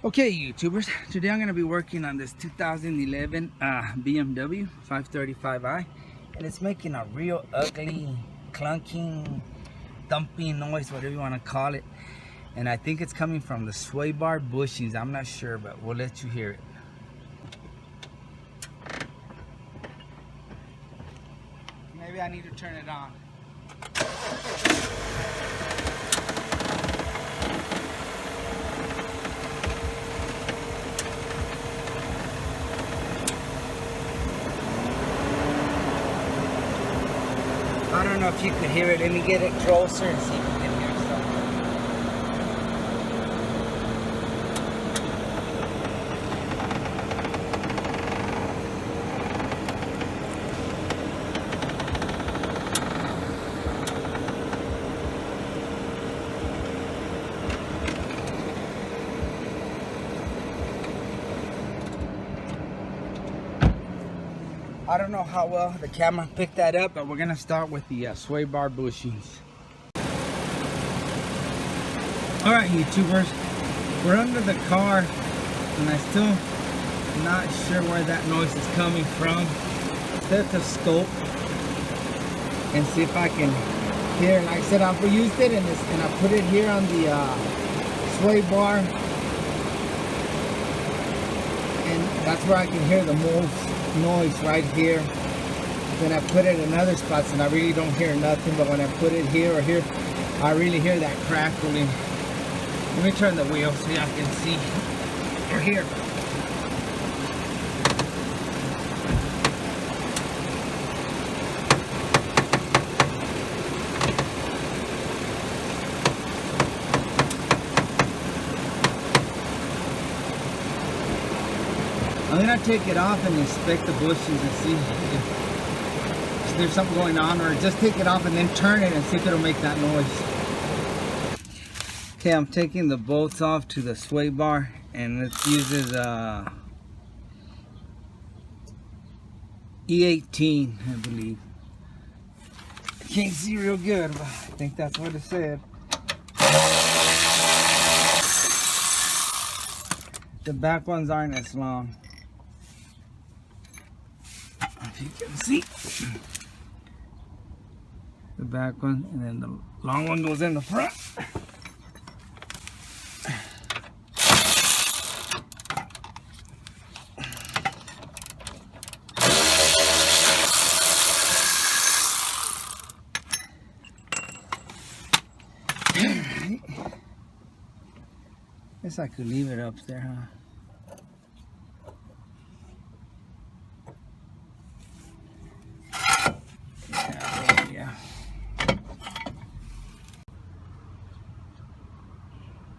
Okay, YouTubers, today I'm going to be working on this 2011 BMW 535i, and it's making a real ugly, clunking, thumping noise, whatever you want to call it. And I think it's coming from the sway bar bushings. I'm not sure, but we'll let you hear it. Maybe I need to turn it on. I don't know if you could hear it. Let me get it closer and see if you can hear something. I don't know how well the camera picked that up, but we're gonna start with the sway bar bushings. Alright, YouTubers, we're under the car and I'm still not sure where that noise is coming from. Set the scope and see if I can hear. Like I said, I've used it and I put it here on the sway bar, and that's where I can hear the most noise, right here. Then I put it in other spots and I really don't hear nothing, but when I put it here or here, I really hear that crackling. Let me turn the wheel so y'all can see or hear. I'm gonna take it off and inspect the bushings and see if there's something going on, or just take it off and then turn it and see if it'll make that noise. Okay, I'm taking the bolts off to the sway bar, and it uses E18, I believe. I can't see real good, but I think that's what it said. The back ones aren't as long. If you can see the back one, and then the long one goes in the front. Guess I could leave it up there, huh?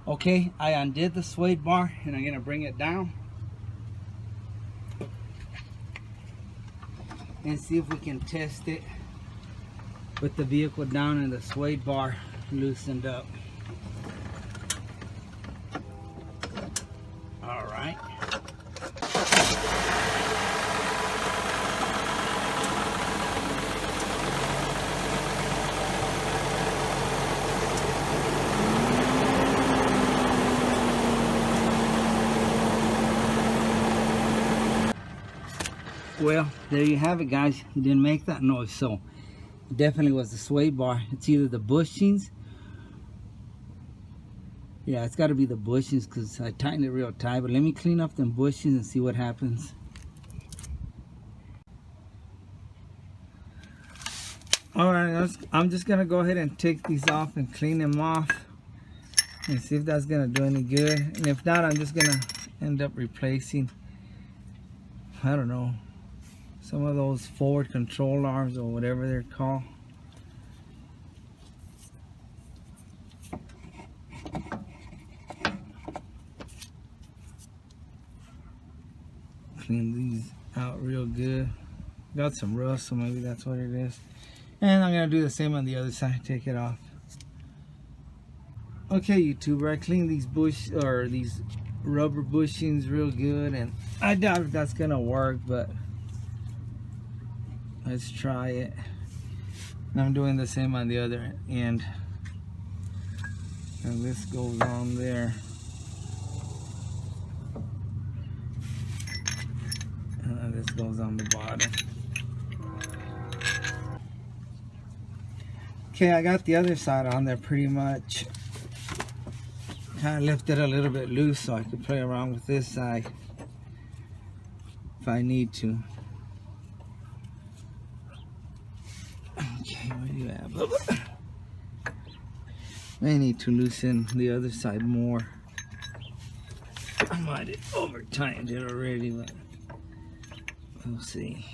Okay, I undid the sway bar and I'm gonna bring it down and see if we can test it with the vehicle down and the sway bar loosened up. All right. Well, there you have it, guys. It didn't make that noise, so it definitely was the sway bar. It's either the bushings. Yeah, it's got to be the bushings because I tightened it real tight. But let me clean up them bushings and see what happens. All right, I'm just gonna go ahead and take these off and clean them off and see if that's gonna do any good. And if not, I'm just gonna end up replacing, I don't know, some of those forward control arms or whatever they're called. Clean these out real good. Got some rust, so maybe that's what it is. And I'm gonna do the same on the other side. Take it off. Okay, YouTuber, I cleaned these these rubber bushings real good, and I doubt if that's gonna work, but let's try it. And I'm doing the same on the other end. And this goes on there. this goes on the bottom. Okay, I got the other side on there pretty much. Kind of left it a little bit loose so I could play around with this side if I need to. Okay, what do you have? I need to loosen the other side more. I might have over tightened it already, but we'll see.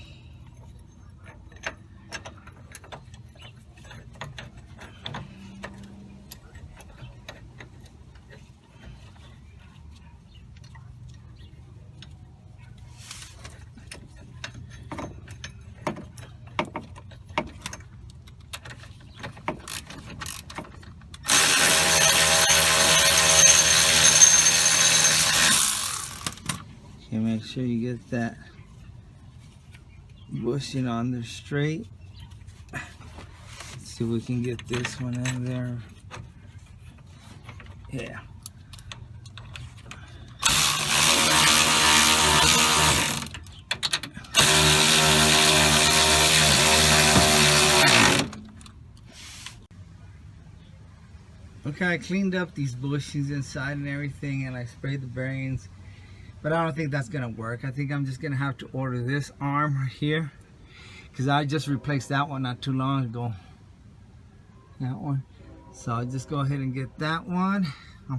Okay, make sure you get that bushing on there straight. Let's see if we can get this one in there. Yeah. Okay, I cleaned up these bushings inside and everything, and I sprayed the bearings. But I don't think that's gonna work. I think I'm just gonna have to order this arm right here, because I just replaced that one not too long ago. That one. So I'll just go ahead and get that one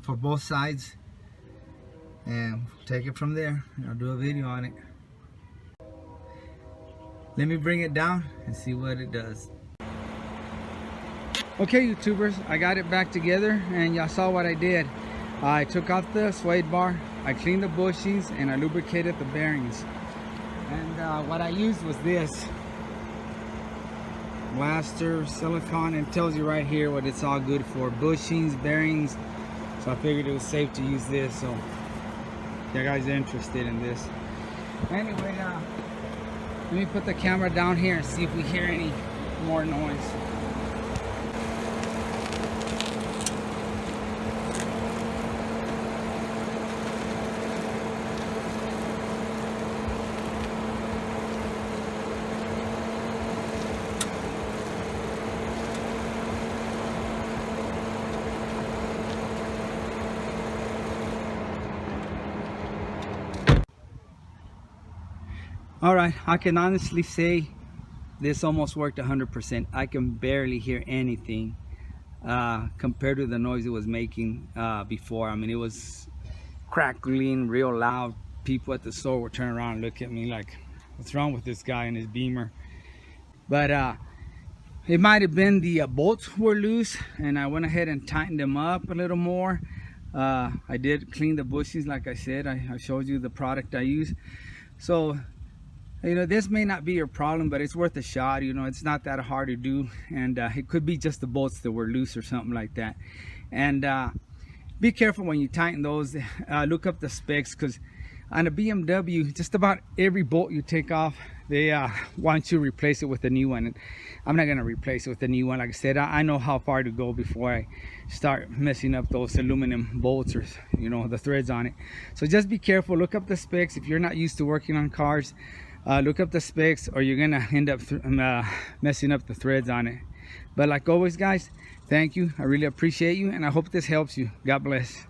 for both sides, and take it from there. And I'll do a video on it. Let me bring it down and see what it does. Okay, YouTubers, I got it back together, and y'all saw what I did. I took off the suede bar, I cleaned the bushings, and I lubricated the bearings. And what I used was this blaster silicone, and it tells you right here what it's all good for: bushings, bearings. So I figured it was safe to use this. So if you guys are interested in this. Anyway, let me put the camera down here and see if we hear any more noise. All right, I can honestly say this almost worked 100%. I can barely hear anything compared to the noise it was making before. I mean, it was crackling real loud. People at the store would turn around and look at me like, what's wrong with this guy and his Beamer? But it might have been the bolts were loose, and I went ahead and tightened them up a little more. I did clean the bushings, like I said. I showed you the product I use. So, you know, this may not be your problem, but it's worth a shot. You know, it's not that hard to do, and it could be just the bolts that were loose or something like that. And be careful when you tighten those. Look up the specs, because on a BMW, just about every bolt you take off, they want you to replace it with a new one. And I'm not going to replace it with a new one. Like I said, I know how far to go before I start messing up those aluminum bolts, or, you know, the threads on it. So just be careful. Look up the specs. If you're not used to working on cars, look up the specs, or you're gonna end up messing up the threads on it. But like always, guys, thank you. I really appreciate you, and I hope this helps you. God bless.